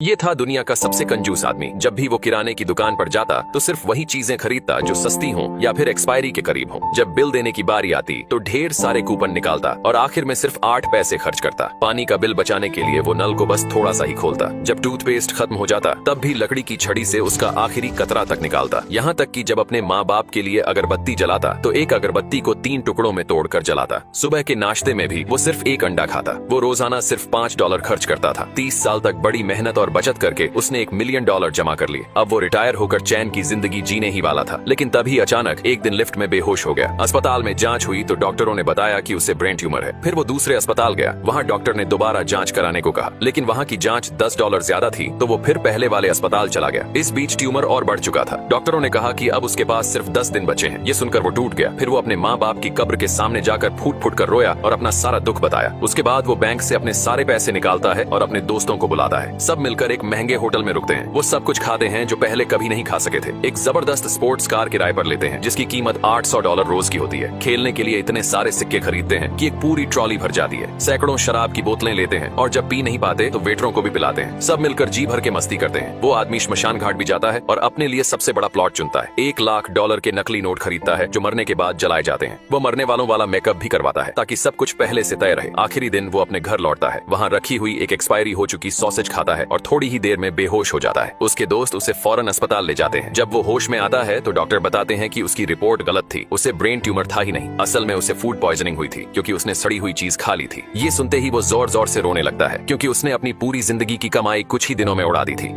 ये था दुनिया का सबसे कंजूस आदमी। जब भी वो किराने की दुकान पर जाता तो सिर्फ वही चीजें खरीदता जो सस्ती हों या फिर एक्सपायरी के करीब हों। जब बिल देने की बारी आती तो ढेर सारे कूपन निकालता और आखिर में सिर्फ 8 पैसे खर्च करता। पानी का बिल बचाने के लिए वो नल को बस थोड़ा सा ही खोलता। जब टूथपेस्ट खत्म हो जाता तब भी लकड़ी की छड़ी से उसका आखिरी कतरा तक निकालता। यहाँ तक कि जब अपने माँ बाप के लिए अगरबत्ती जलाता तो एक अगरबत्ती को 3 टुकड़ों में तोड़कर जलाता। सुबह के नाश्ते में भी वो सिर्फ एक अंडा खाता। वो रोजाना सिर्फ $5 खर्च करता था। 30 साल तक बड़ी मेहनत और बचत करके उसने $1 मिलियन जमा कर लिए। अब वो रिटायर होकर चैन की जिंदगी जीने ही वाला था। लेकिन तभी अचानक एक दिन लिफ्ट में बेहोश हो गया। अस्पताल में जांच हुई तो डॉक्टरों ने बताया कि उसे ब्रेन ट्यूमर है। फिर वो दूसरे अस्पताल गया। वहाँ डॉक्टर ने दोबारा जांच कराने को कहा, लेकिन वहाँ की जांच $10 ज्यादा थी तो वो फिर पहले वाले अस्पताल चला गया। इस बीच ट्यूमर और बढ़ चुका था। डॉक्टरों ने कहा कि अब उसके पास सिर्फ 10 दिन बचे हैं। ये सुनकर वो टूट गया। फिर वो अपने माँ बाप की कब्र के सामने जाकर फूट फूट कर रोया और अपना सारा दुख बताया। उसके बाद वो बैंक से अपने सारे पैसे निकालता है और अपने दोस्तों को बुलाता है। सब मिलकर एक महंगे होटल में रुकते हैं। वो सब कुछ खाते हैं जो पहले कभी नहीं खा सके थे। एक जबरदस्त स्पोर्ट्स कार किराए पर लेते हैं जिसकी कीमत $800 रोज की होती है। खेलने के लिए इतने सारे सिक्के खरीदते हैं कि एक पूरी ट्रॉली भर जाती है। सैकड़ों शराब की बोतलें लेते हैं और जब पी नहीं पाते तो वेटरों को भी पिलाते हैं। सब मिलकर जी भर के मस्ती करते हैं। वो आदमी श्मशान घाट भी जाता है और अपने लिए सबसे बड़ा प्लॉट चुनता है। $1 लाख के नकली नोट खरीदता है जो मरने के बाद जलाए जाते हैं। वो मरने वालों वाला मेकअप भी करवाता है ताकि सब कुछ पहले से तय रहे। आखिरी दिन वो अपने घर लौटता है। वहाँ रखी हुई एक एक्सपायरी हो चुकी सॉसेज खाता है और थोड़ी ही देर में बेहोश हो जाता है। उसके दोस्त उसे फौरन अस्पताल ले जाते हैं। जब वो होश में आता है तो डॉक्टर बताते हैं कि उसकी रिपोर्ट गलत थी। उसे ब्रेन ट्यूमर था ही नहीं। असल में उसे फूड पॉइजनिंग हुई थी क्योंकि उसने सड़ी हुई चीज खा ली थी। ये सुनते ही वो जोर जोर से रोने लगता है क्योंकि उसने अपनी पूरी जिंदगी की कमाई कुछ ही दिनों में उड़ा दी थी।